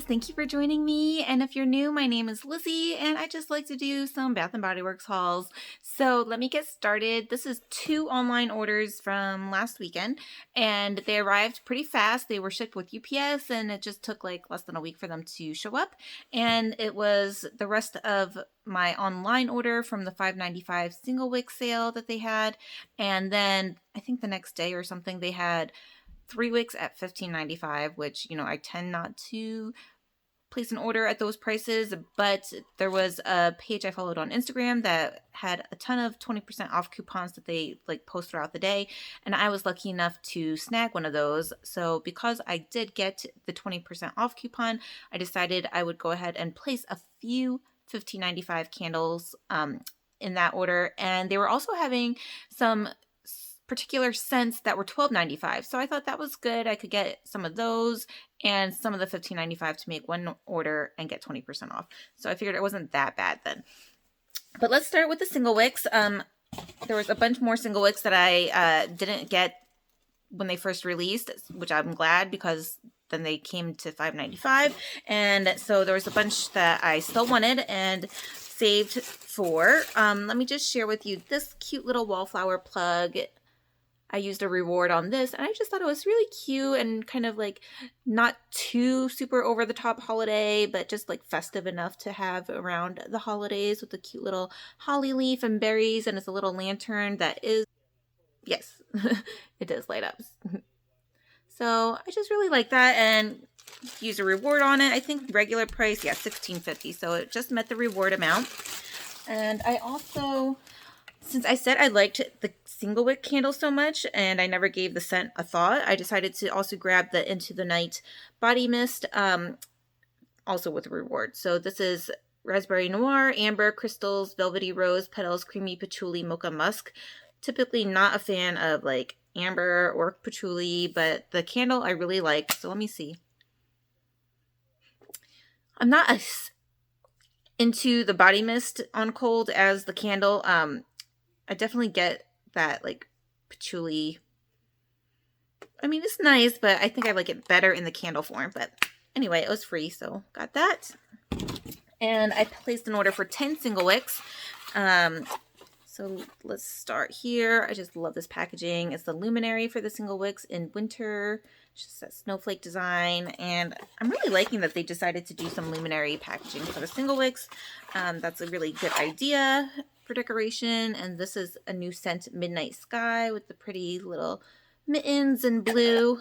thank you for joining me. And if you're new, my name is Lizzie, and I just like to do some Bath & Body Works hauls. So let me get started. This is 2 online orders from last weekend, and they arrived pretty fast. They were shipped with UPS, and it just took like less than a week for them to show up. And it was the rest of my online order from the $5.95 Singlewicks sale that they had. And then I think the next day or something, they had 3 wicks at $15.95, which, I tend not to place an order at those prices, but there was a page I followed on Instagram that had a ton of 20% off coupons that they post throughout the day, and I was lucky enough to snag one of those. So because I did get the 20% off coupon, I decided I would go ahead and place a few $15.95 candles in that order, and they were also having some particular scents that were $12.95. So I thought that was good. I could get some of those and some of the $15.95 to make one order and get 20% off. So I figured it wasn't that bad then. But let's start with the Singlewicks. There was a bunch more Singlewicks that I didn't get when they first released, which I'm glad, because then they came to $5.95. And so there was a bunch that I still wanted and saved for. Let me just share with you this cute little wallflower plug. I used a reward on this, and I just thought it was really cute and kind of not too super over the top holiday, but just festive enough to have around the holidays, with a cute little holly leaf and berries, and it's a little lantern that is, yes, it does light up. So I just really like that and use a reward on it. I think regular price, yeah, $16.50. So it just met the reward amount. And I also, since I said I liked the Singlewick candle so much and I never gave the scent a thought, I decided to also grab the Into the Night body mist, also with a reward. So this is Raspberry Noir, Amber, Crystals, Velvety Rose, Petals, Creamy Patchouli, Mocha Musk. Typically not a fan of amber or patchouli, but the candle I really like. So let me see. I'm not as into the body mist on cold as the candle. I definitely get that patchouli. I mean, it's nice, but I think I like it better in the candle form. But anyway, it was free, so got that. And I placed an order for 10 Singlewicks. So let's start here. I just love this packaging. It's the Luminary for the Singlewicks in winter. It's just that snowflake design. And I'm really liking that they decided to do some Luminary packaging for the Singlewicks. That's a really good idea for decoration. And this is a new scent, Midnight Sky, with the pretty little mittens in blue.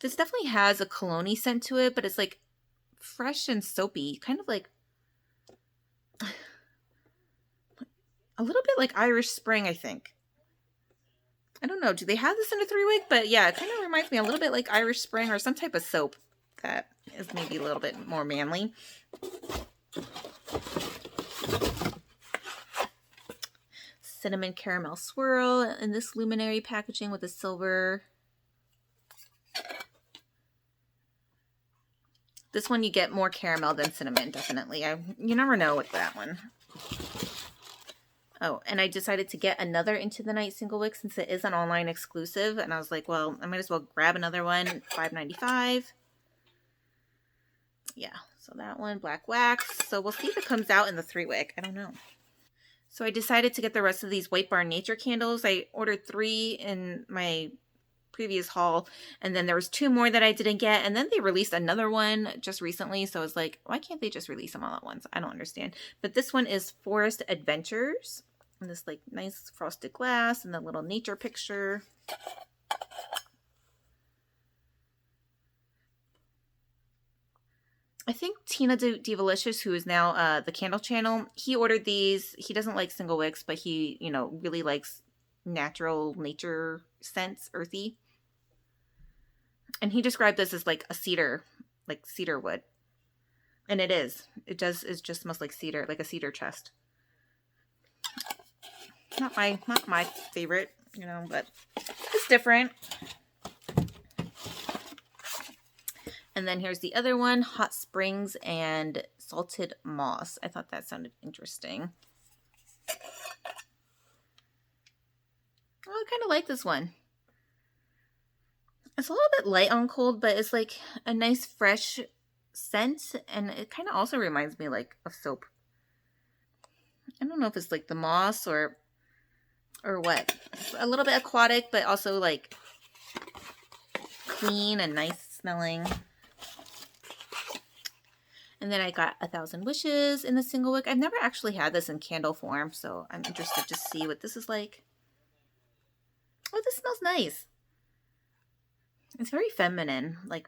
This definitely has a cologne-y scent to it, but it's fresh and soapy, kind of a little bit like Irish Spring, I think. I don't know. Do they have this in a 3-wick? But yeah, it kind of reminds me a little bit like Irish Spring or some type of soap that is maybe a little bit more manly. Cinnamon Caramel Swirl in this Luminary packaging with a silver. This one you get more caramel than cinnamon, definitely. You never know with that one. Oh, and I decided to get another Into the Night Singlewick since it is an online exclusive. And I was like, well, I might as well grab another one, $5.95. Yeah, so that one, black wax. So we'll see if it comes out in the 3-wick. I don't know. So I decided to get the rest of these White Barn Nature candles. I ordered 3 in my previous haul, and then there was 2 more that I didn't get, and then they released another one just recently, so I was like, why can't they just release them all at once? I don't understand. But this one is Forest Adventures, and this nice frosted glass and the little nature picture. I think Tina Divalicious, who is now the Candle Channel, he ordered these. He doesn't like Singlewicks, but he, really likes natural nature scents, earthy. And he described this as a cedar, cedar wood. And it is. It just smells like cedar, like a cedar chest. Not my favorite, but it's different. And then here's the other one, Hot Springs and Salted Moss. I thought that sounded interesting. Oh, I kind of like this one. It's a little bit light on cold, but it's like a nice fresh scent, and it kind of also reminds me like of soap. I don't know if it's like the moss or what. It's a little bit aquatic, but also like clean and nice smelling. And then I got 1,000 Wishes in the single wick. I've never actually had this in candle form, so I'm interested to see what this is like. Oh, this smells nice. It's very feminine, like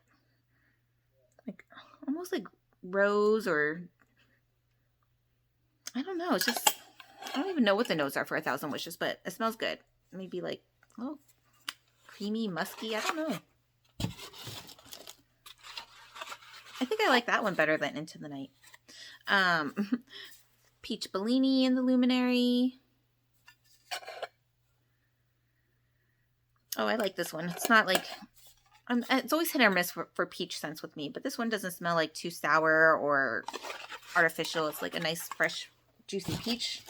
almost like rose, or I don't know. It's just, I don't even know what the notes are for 1,000 Wishes, but it smells good. Maybe like, oh, creamy, musky. I don't know. I think I like that one better than Into the Night. Peach Bellini in the Luminary. Oh, I like this one. It's not like, it's always hit or miss for peach scents with me, but this one doesn't smell like too sour or artificial. It's like a nice, fresh, juicy peach.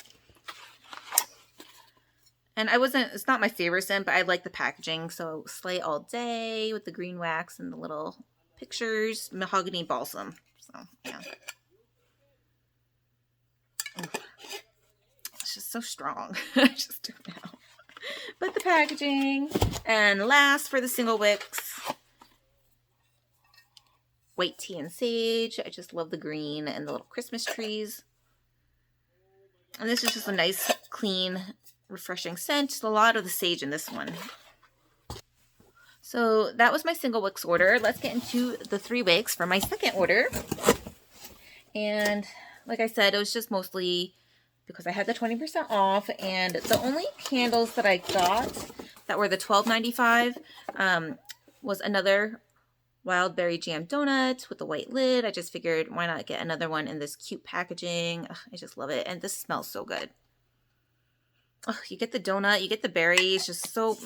And it's not my favorite scent, but I like the packaging. So Slay All Day with the green wax and the little pictures. Mahogany Balsam. So, yeah. It's just so strong. I just don't know. But the packaging. And last for the single wicks, White Tea and Sage. I just love the green and the little Christmas trees. And this is just a nice, clean, refreshing scent. A lot of the sage in this one. So that was my single wicks order. Let's get into the 3 wicks for my second order. And like I said, it was just mostly because I had the 20% off, and the only candles that I got that were the $12.95 was another Wild Berry Jam Donut with a white lid. I just figured, why not get another one in this cute packaging? Ugh, I just love it, and this smells so good. Oh, you get the donut, you get the berries, just so,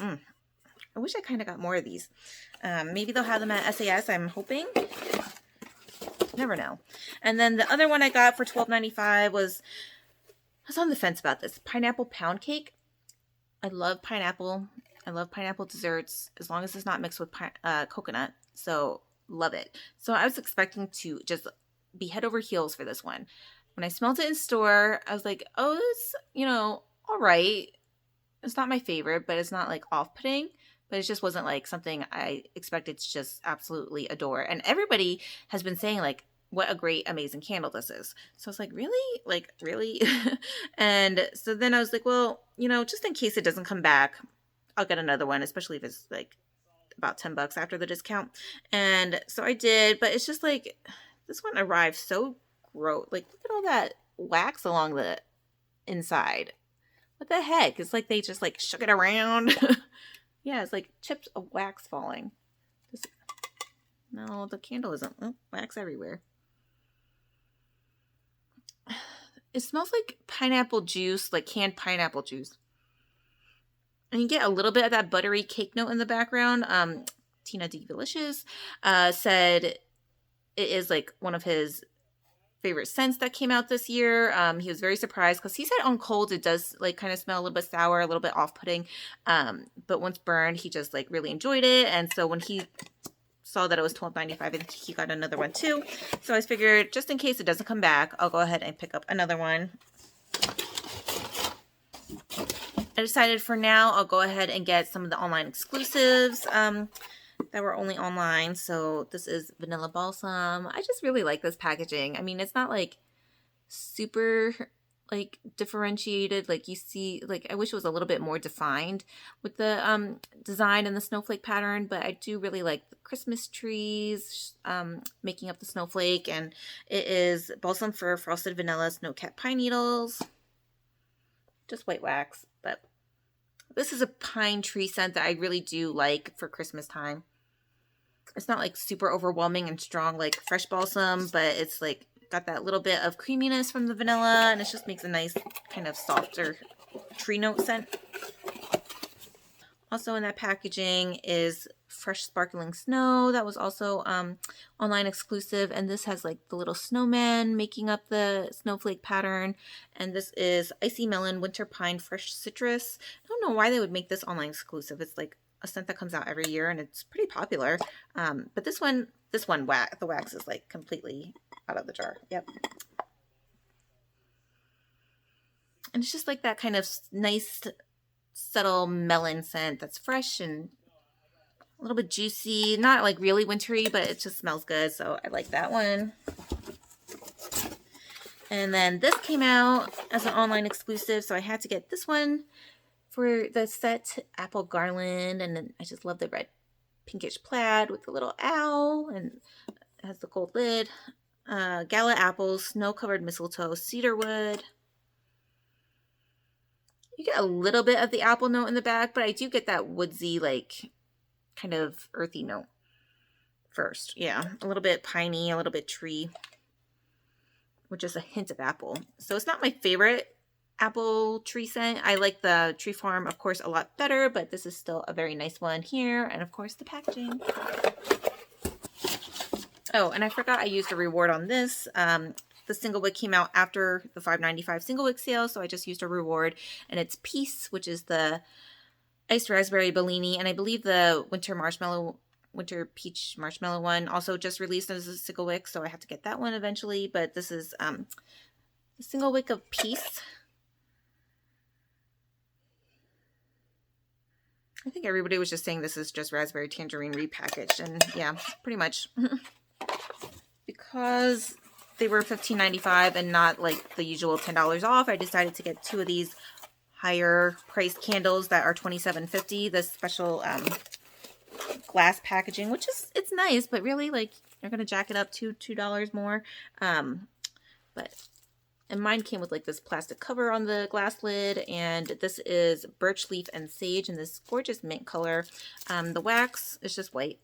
I wish I kind of got more of these. Maybe they'll have them at SAS, I'm hoping. Never know. And then the other one I got for $12.95 was, I was on the fence about this, pineapple pound cake. I love pineapple. I love pineapple desserts, as long as it's not mixed with coconut. So, love it. So, I was expecting to just be head over heels for this one. When I smelled it in store, I was like, oh, this, all right. It's not my favorite, but it's not like off-putting. But it just wasn't like something I expected to just absolutely adore. And everybody has been saying like, what a great, amazing candle this is. So I was like, really? Like, really? And so then I was like, well, just in case it doesn't come back, I'll get another one, especially if it's like about $10 after the discount. And so I did, but it's just like, this one arrived so gross. Like, look at all that wax along the inside. What the heck? It's like they just like shook it around. Yeah, it's like chips of wax falling. No, the candle isn't. Oh, wax everywhere. It smells like pineapple juice, like canned pineapple juice. And you get a little bit of that buttery cake note in the background. Tina D. Delicious said it is like one of his favorite scents that came out this year. He was very surprised because he said on cold it does like kind of smell a little bit sour, a little bit off-putting. But once burned, he just like really enjoyed it. And so when he saw that it was $12.95, I think he got another one too. So I figured, just in case it doesn't come back, I'll go ahead and pick up another one. I decided for now I'll go ahead and get some of the online exclusives that were only online. So this is Vanilla Balsam. I just really like this packaging. I mean, it's not like super like differentiated, like you see, like I wish it was a little bit more defined with the design and the snowflake pattern, but I do really like the Christmas trees making up the snowflake. And it is Balsam for Frosted Vanilla Snow-Capped Pine Needles, just white wax. But this is a pine tree scent that I really do like for Christmas time. It's not like super overwhelming and strong like fresh balsam, but it's like got that little bit of creaminess from the vanilla, and it just makes a nice kind of softer tree note scent. Also in that packaging is Fresh Sparkling Snow. That was also online exclusive, and this has like the little snowman making up the snowflake pattern. And this is Icy Melon Winter Pine Fresh Citrus. I don't know why they would make this online exclusive. It's like a scent that comes out every year, and it's pretty popular. But this one the wax is like completely out of the jar. Yep. And it's just like that kind of nice, subtle melon scent that's fresh and a little bit juicy. Not like really wintry, but it just smells good. So I like that one. And then this came out as an online exclusive, so I had to get this one for the set, Apple Garland. And then I just love the red pinkish plaid with the little owl, and it has the gold lid. Gala apples, snow-covered mistletoe, cedarwood. You get a little bit of the apple note in the back, but I do get that woodsy, like, kind of earthy note first. Yeah, a little bit piney, a little bit tree, with just a hint of apple. So it's not my favorite apple tree scent. I like the Tree Farm, of course, a lot better, but this is still a very nice one here. And of course, the packaging. Oh, and I forgot I used a reward on this. The Singlewick came out after the $5.95 Singlewick sale, so I just used a reward, and it's Peace, which is the iced raspberry Bellini, and I believe the winter peach marshmallow one also just released as a Singlewick, so I have to get that one eventually. But this is the Singlewick of Peace. I think everybody was just saying this is just raspberry tangerine repackaged, and yeah, pretty much. Because they were $15.95 and not like the usual $10 off, I decided to get two of these higher priced candles that are $27.50. The special glass packaging, which is, it's nice, but really, like, you're gonna jack it up to $2 more. And mine came with like this plastic cover on the glass lid, and this is birch leaf and sage in this gorgeous mint color. The wax is just white.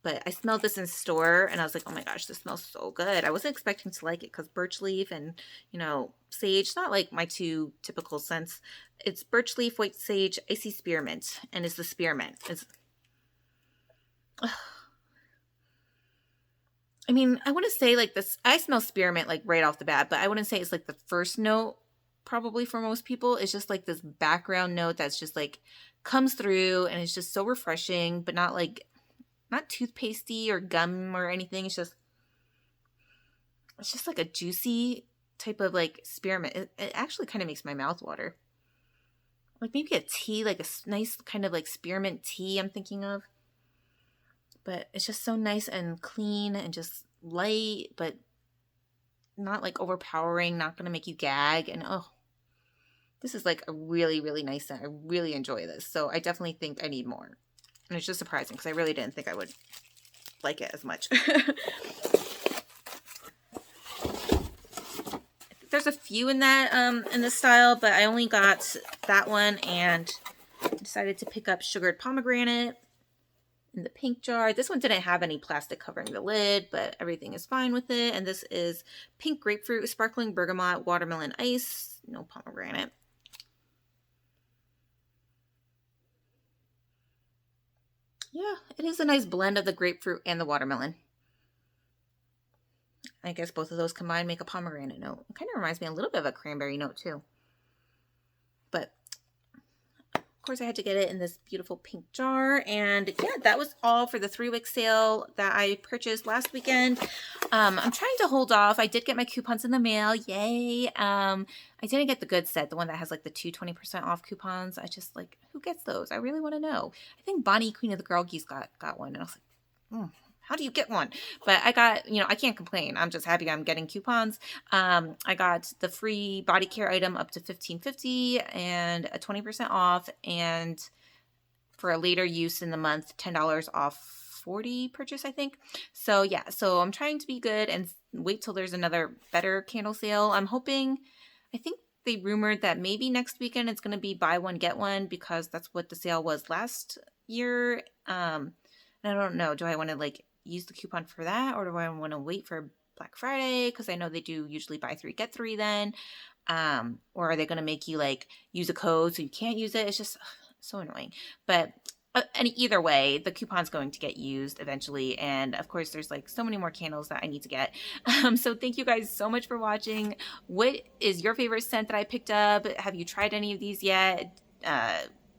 But I smelled this in store, and I was like, oh my gosh, this smells so good. I wasn't expecting to like it because birch leaf and, you know, sage, not like my two typical scents. It's birch leaf, white sage, icy spearmint, and it's the spearmint. I mean, I want to say like this, I smell spearmint like right off the bat, but I wouldn't say it's like the first note probably for most people. It's just like this background note that's just like comes through, and it's just so refreshing, but not like, not toothpastey or gum or anything. It's just like a juicy type of like spearmint. It actually kind of makes my mouth water. Like maybe a tea, like a nice kind of like spearmint tea I'm thinking of. But it's just so nice and clean and just light, but not like overpowering, not going to make you gag. And oh, this is like a really, really nice scent. I really enjoy this. So I definitely think I need more. And it's just surprising because I really didn't think I would like it as much. There's a few in that in this style, but I only got that one, and decided to pick up Sugared Pomegranate in the pink jar. This one didn't have any plastic covering the lid, but everything is fine with it. And this is Pink Grapefruit, Sparkling Bergamot, Watermelon Ice, no pomegranate. Yeah, it is a nice blend of the grapefruit and the watermelon. I guess both of those combined make a pomegranate note. It kind of reminds me a little bit of a cranberry note too. But of course I had to get it in this beautiful pink jar. And yeah, that was all for the 3-week sale that I purchased last weekend. I'm trying to hold off. I did get my coupons in the mail. Yay. I didn't get the good set, the one that has like the 20% off coupons. I just like, who gets those? I really want to know. I think Bonnie, Queen of the Girl Geese, got one. And I was like, how do you get one? But I got, you know, I can't complain. I'm just happy I'm getting coupons. I got the free body care item up to $15.50 and a 20% off. And for a later use in the month, $10 off 40 purchase, I think. So yeah, so I'm trying to be good and wait till there's another better candle sale. I'm hoping, I think they rumored that maybe next weekend it's going to be buy one, get one, because that's what the sale was last year. And I don't know, do I want to like use the coupon for that, or do I want to wait for Black Friday? Because I know they do usually buy 3, get 3 then. Or are they going to make you like use a code so you can't use it? It's just so annoying. But and either way, the coupon's going to get used eventually. And of course, there's like so many more candles that I need to get. So thank you guys so much for watching. What is your favorite scent that I picked up? Have you tried any of these yet?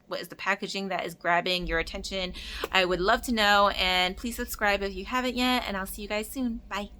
what is the packaging that is grabbing your attention? I would love to know, and please subscribe if you haven't yet, and I'll see you guys soon. Bye.